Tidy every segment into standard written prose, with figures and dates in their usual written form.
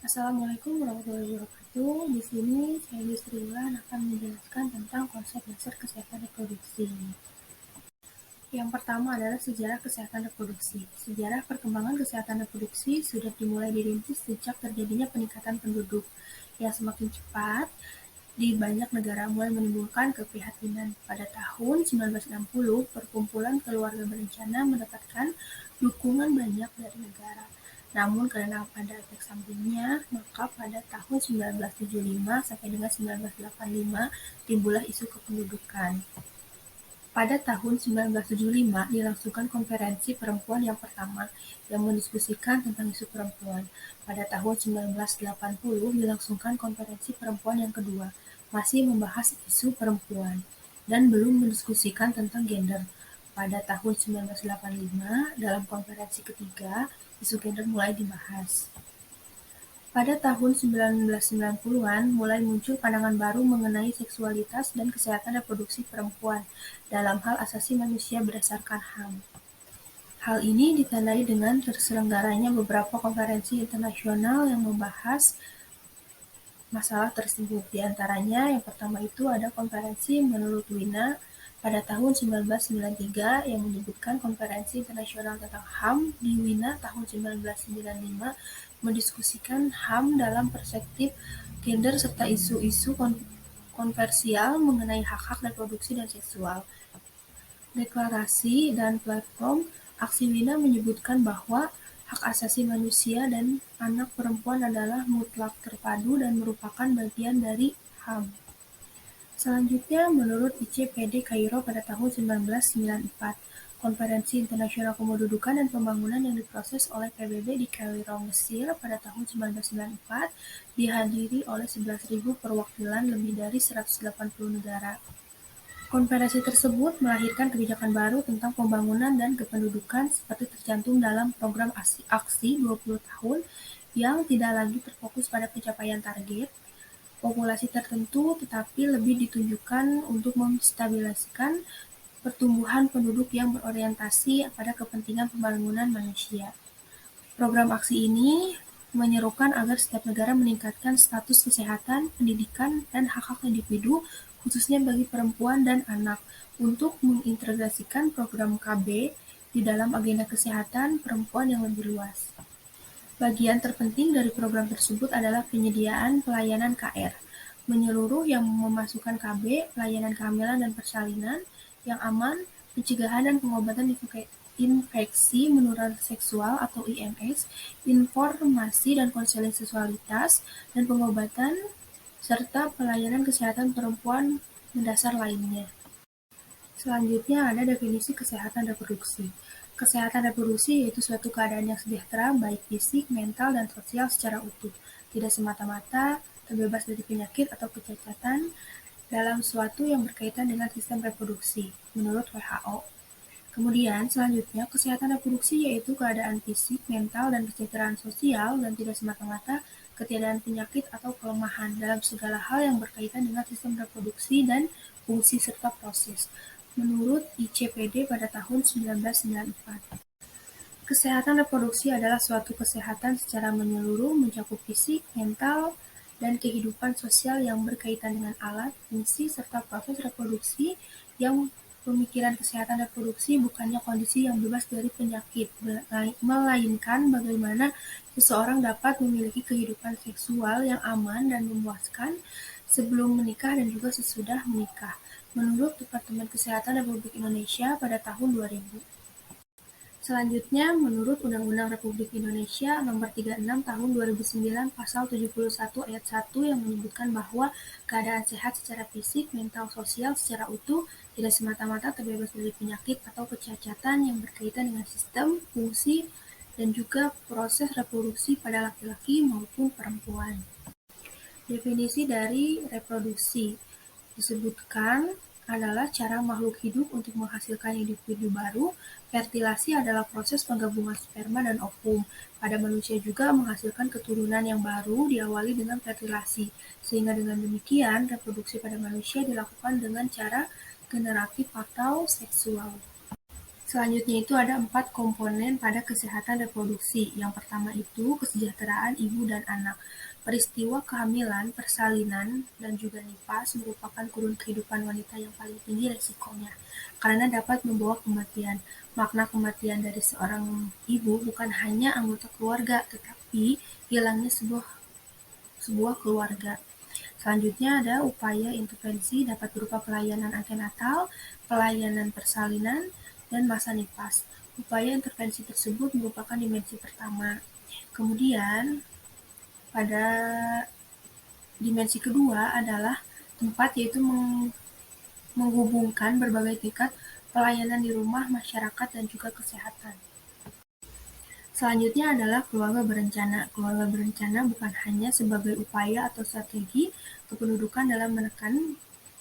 Assalamualaikum warahmatullahi wabarakatuh. Di sini saya Yusri Wulan akan menjelaskan tentang konsep dasar kesehatan reproduksi. Yang pertama adalah sejarah kesehatan reproduksi. Sejarah perkembangan kesehatan reproduksi sudah dimulai dirintis sejak terjadinya peningkatan penduduk yang semakin cepat di banyak negara mulai menimbulkan keprihatinan. Pada tahun 1960, perkumpulan keluarga berencana mendapatkan dukungan banyak dari negara. Namun karena ada efek sampingnya, maka pada tahun 1975 sampai dengan 1985 timbullah isu kependudukan. Pada tahun 1975 dilangsungkan konferensi perempuan yang pertama yang mendiskusikan tentang isu perempuan. Pada tahun 1980 dilangsungkan konferensi perempuan yang kedua, masih membahas isu perempuan dan belum mendiskusikan tentang gender. Pada tahun 1985 dalam konferensi ketiga, isu gender mulai dibahas. Pada tahun 1990-an, mulai muncul pandangan baru mengenai seksualitas dan kesehatan reproduksi perempuan dalam hal asasi manusia berdasarkan HAM. Hal ini ditandai dengan terselenggaranya beberapa konferensi internasional yang membahas masalah tersebut. Di antaranya, yang pertama itu ada konferensi menurut Wina pada tahun 1993 yang menyebutkan Konferensi Internasional tentang HAM di Wina tahun 1995 mendiskusikan HAM dalam perspektif gender serta isu-isu kontroversial mengenai hak-hak reproduksi dan seksual. Deklarasi dan platform aksi Wina menyebutkan bahwa hak asasi manusia dan anak perempuan adalah mutlak terpadu dan merupakan bagian dari HAM. Selanjutnya, menurut ICPD Kairo pada tahun 1994, Konferensi Internasional Kependudukan dan Pembangunan yang diproses oleh PBB di Kairo, Mesir pada tahun 1994 dihadiri oleh 11.000 perwakilan lebih dari 180 negara. Konferensi tersebut melahirkan kebijakan baru tentang pembangunan dan kependudukan seperti tercantum dalam program aksi 20 tahun yang tidak lagi terfokus pada pencapaian target populasi tertentu tetapi lebih ditujukan untuk menstabilisasi pertumbuhan penduduk yang berorientasi pada kepentingan pembangunan manusia. Program aksi ini menyerukan agar setiap negara meningkatkan status kesehatan, pendidikan, dan hak-hak individu, khususnya bagi perempuan dan anak, untuk mengintegrasikan program KB di dalam agenda kesehatan perempuan yang lebih luas. Bagian terpenting dari program tersebut adalah penyediaan pelayanan KR menyeluruh yang memasukkan KB, pelayanan kehamilan dan persalinan yang aman, pencegahan dan pengobatan infeksi menular seksual atau IMS, informasi dan konseling seksualitas, dan pengobatan, serta pelayanan kesehatan perempuan mendasar lainnya. Selanjutnya ada definisi kesehatan reproduksi. Kesehatan reproduksi yaitu suatu keadaan yang sejahtera, baik fisik, mental, dan sosial secara utuh, tidak semata-mata terbebas dari penyakit atau kecacatan dalam suatu yang berkaitan dengan sistem reproduksi, menurut WHO. Kemudian, selanjutnya, kesehatan reproduksi yaitu keadaan fisik, mental, dan kesejahteraan sosial dan tidak semata-mata ketiadaan penyakit atau kelemahan dalam segala hal yang berkaitan dengan sistem reproduksi dan fungsi serta proses, menurut ICPD pada tahun 1994. Kesehatan reproduksi adalah suatu kesehatan secara menyeluruh mencakup fisik, mental, dan kehidupan sosial yang berkaitan dengan alat, fungsi, serta proses reproduksi yang pemikiran kesehatan reproduksi bukannya kondisi yang bebas dari penyakit, melainkan bagaimana seseorang dapat memiliki kehidupan seksual yang aman dan memuaskan sebelum menikah dan juga sesudah menikah, menurut Departemen Kesehatan Republik Indonesia pada tahun 2000. Selanjutnya, menurut Undang-Undang Republik Indonesia Nomor 36 Tahun 2009 Pasal 71 Ayat 1 yang menyebutkan bahwa keadaan sehat secara fisik, mental, sosial secara utuh tidak semata-mata terbebas dari penyakit atau kecacatan yang berkaitan dengan sistem, fungsi, dan juga proses reproduksi pada laki-laki maupun perempuan. Definisi dari reproduksi disebutkan adalah cara makhluk hidup untuk menghasilkan individu baru. Fertilasi adalah proses penggabungan sperma dan ovum. Pada manusia juga menghasilkan keturunan yang baru diawali dengan fertilasi, sehingga dengan demikian reproduksi pada manusia dilakukan dengan cara generatif atau seksual. Selanjutnya itu ada 4 komponen pada kesehatan reproduksi. Yang pertama itu kesejahteraan ibu dan anak. Peristiwa kehamilan, persalinan, dan juga nifas merupakan kurun kehidupan wanita yang paling tinggi resikonya, karena dapat membawa kematian. Makna kematian dari seorang ibu bukan hanya anggota keluarga, tetapi hilangnya sebuah keluarga. Selanjutnya ada upaya intervensi dapat berupa pelayanan antenatal, pelayanan persalinan, dan masa nifas. Upaya intervensi tersebut merupakan dimensi pertama. Kemudian, pada dimensi kedua adalah tempat, yaitu menghubungkan berbagai tingkat pelayanan di rumah, masyarakat, dan juga kesehatan. Selanjutnya adalah keluarga berencana. Keluarga berencana bukan hanya sebagai upaya atau strategi kependudukan dalam menekan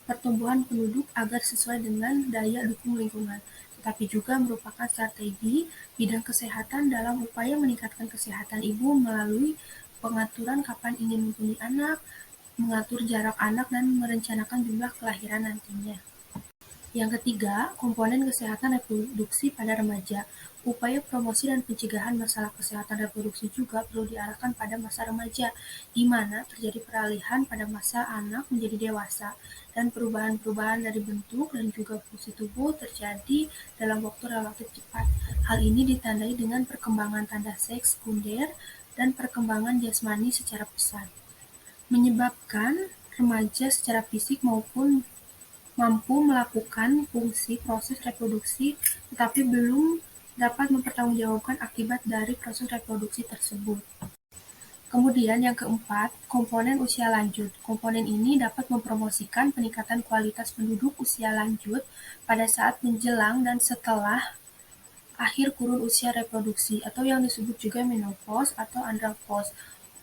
pertumbuhan penduduk agar sesuai dengan daya dukung lingkungan, tetapi juga merupakan strategi bidang kesehatan dalam upaya meningkatkan kesehatan ibu melalui pengaturan kapan ingin mempunyai anak, mengatur jarak anak, dan merencanakan jumlah kelahiran nantinya. Yang ketiga, komponen kesehatan reproduksi pada remaja. Upaya promosi dan pencegahan masalah kesehatan reproduksi juga perlu diarahkan pada masa remaja, di mana terjadi peralihan pada masa anak menjadi dewasa, dan perubahan-perubahan dari bentuk dan juga fungsi tubuh terjadi dalam waktu relatif cepat. Hal ini ditandai dengan perkembangan tanda seks sekunder dan perkembangan jasmani secara pesat, menyebabkan remaja secara fisik maupun mampu melakukan fungsi proses reproduksi, tetapi belum dapat mempertanggungjawabkan akibat dari proses reproduksi tersebut. Kemudian yang keempat, komponen usia lanjut. Komponen ini dapat mempromosikan peningkatan kualitas penduduk usia lanjut pada saat menjelang dan setelah akhir kurun usia reproduksi, atau yang disebut juga menopause atau andropause.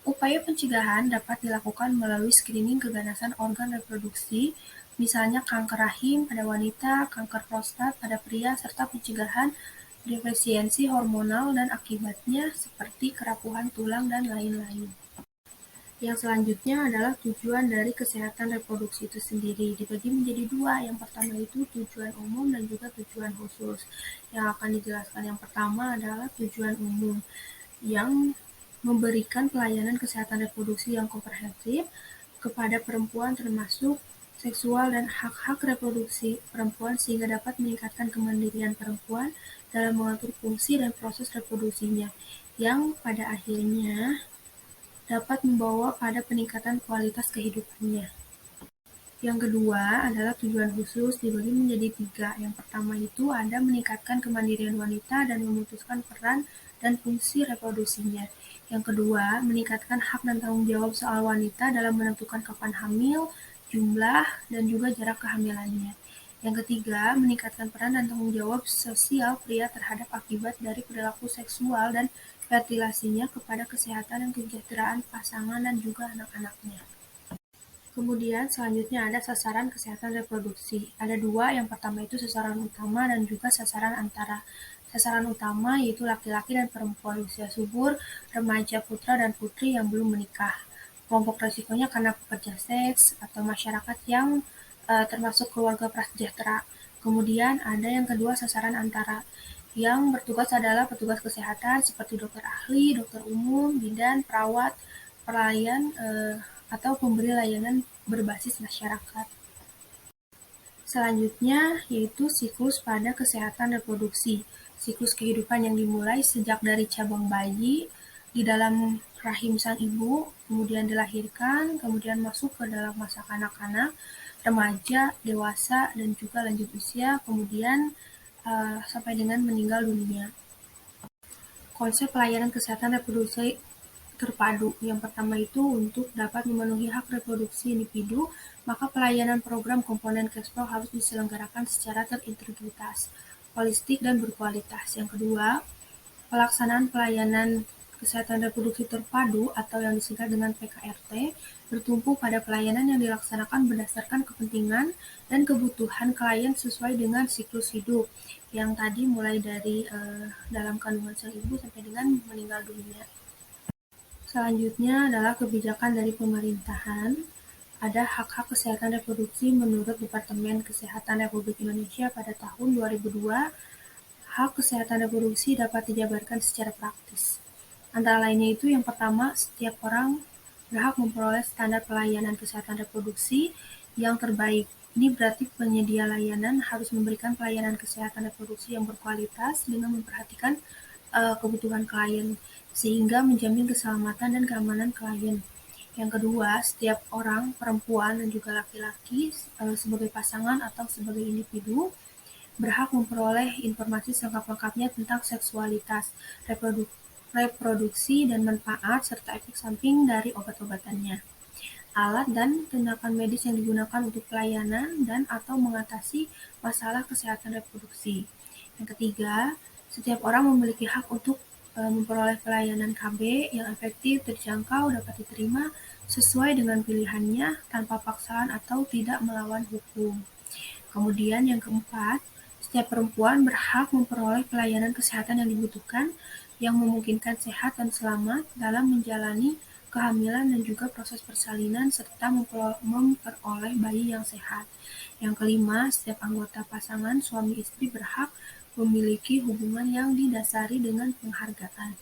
Upaya pencegahan dapat dilakukan melalui screening keganasan organ reproduksi, misalnya kanker rahim pada wanita, kanker prostat pada pria, serta pencegahan defisiensi hormonal dan akibatnya seperti kerapuhan tulang dan lain-lain. Yang selanjutnya adalah tujuan dari kesehatan reproduksi itu sendiri. Dibagi menjadi dua. Yang pertama itu tujuan umum dan juga tujuan khusus. Yang akan dijelaskan yang pertama adalah tujuan umum, yang memberikan pelayanan kesehatan reproduksi yang komprehensif kepada perempuan, termasuk seksual dan hak-hak reproduksi perempuan, sehingga dapat meningkatkan kemandirian perempuan dalam mengatur fungsi dan proses reproduksinya, yang pada akhirnya dapat membawa pada peningkatan kualitas kehidupannya. Yang kedua adalah tujuan khusus, dibagi menjadi tiga. Yang pertama itu ada meningkatkan kemandirian wanita dan memutuskan peran dan fungsi reproduksinya. Yang kedua, meningkatkan hak dan tanggung jawab soal wanita dalam menentukan kapan hamil, jumlah, dan juga jarak kehamilannya. Yang ketiga, meningkatkan peran dan tanggung jawab sosial pria terhadap akibat dari perilaku seksual dan fertilasinya kepada kesehatan dan kesejahteraan pasangan dan juga anak-anaknya. Kemudian selanjutnya ada sasaran kesehatan reproduksi. Ada dua, yang pertama itu sasaran utama dan juga sasaran antara. Sasaran utama yaitu laki-laki dan perempuan usia subur, remaja putra dan putri yang belum menikah. Kelompok resikonya karena pekerja seks atau masyarakat yang termasuk keluarga prasejahtera. Kemudian ada yang kedua, sasaran antara, yang bertugas adalah petugas kesehatan seperti dokter ahli, dokter umum, bidan, perawat, pelayan, atau pemberi layanan berbasis masyarakat. Selanjutnya yaitu siklus pada kesehatan reproduksi. Siklus kehidupan yang dimulai sejak dari cabang bayi di dalam rahim sang ibu, kemudian dilahirkan, kemudian masuk ke dalam masa kanak-kanak, remaja, dewasa, dan juga lanjut usia, kemudian sampai dengan meninggal dunia. Konsep pelayanan kesehatan reproduksi terpadu. Yang pertama itu untuk dapat memenuhi hak reproduksi individu, maka pelayanan program komponen Cashflow harus diselenggarakan secara terintegritas, holistik, dan berkualitas. Yang kedua, pelaksanaan pelayanan kesehatan reproduksi terpadu atau yang disingkat dengan PKRT bertumpu pada pelayanan yang dilaksanakan berdasarkan kepentingan dan kebutuhan klien sesuai dengan siklus hidup yang tadi mulai dari dalam kandungan sang ibu sampai dengan meninggal dunia. Selanjutnya adalah kebijakan dari pemerintahan. Ada hak-hak kesehatan reproduksi menurut Departemen Kesehatan Republik Indonesia pada tahun 2002. hak kesehatan reproduksi dapat dijabarkan secara praktis. Antara lainnya itu yang pertama, setiap orang berhak memperoleh standar pelayanan kesehatan reproduksi yang terbaik. Ini berarti penyedia layanan harus memberikan pelayanan kesehatan reproduksi yang berkualitas dengan memperhatikan kebutuhan klien, sehingga menjamin keselamatan dan keamanan klien. Yang kedua, setiap orang, perempuan dan juga laki-laki sebagai pasangan atau sebagai individu berhak memperoleh informasi selengkap-lengkapnya tentang seksualitas, reproduksi dan manfaat serta efek samping dari obat-obatannya, alat dan tindakan medis yang digunakan untuk pelayanan dan atau mengatasi masalah kesehatan reproduksi. Yang ketiga, setiap orang memiliki hak untuk memperoleh pelayanan KB yang efektif, terjangkau, dapat diterima sesuai dengan pilihannya tanpa paksaan atau tidak melawan hukum. Kemudian yang keempat, setiap perempuan berhak memperoleh pelayanan kesehatan yang dibutuhkan yang memungkinkan sehat dan selamat dalam menjalani kehamilan dan juga proses persalinan serta memperoleh bayi yang sehat. Yang kelima, setiap anggota pasangan suami istri berhak memiliki hubungan yang didasari dengan penghargaan.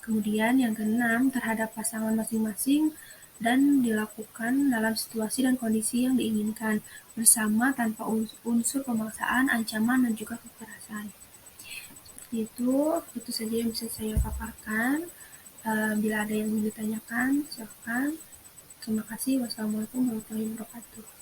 Kemudian yang keenam, terhadap pasangan masing-masing dan dilakukan dalam situasi dan kondisi yang diinginkan bersama tanpa unsur pemaksaan, ancaman, dan juga kekerasan. Seperti itu saja yang bisa saya paparkan. Bila ada yang ingin ditanyakan, silakan. Terima kasih. Wassalamualaikum warahmatullahi wabarakatuh.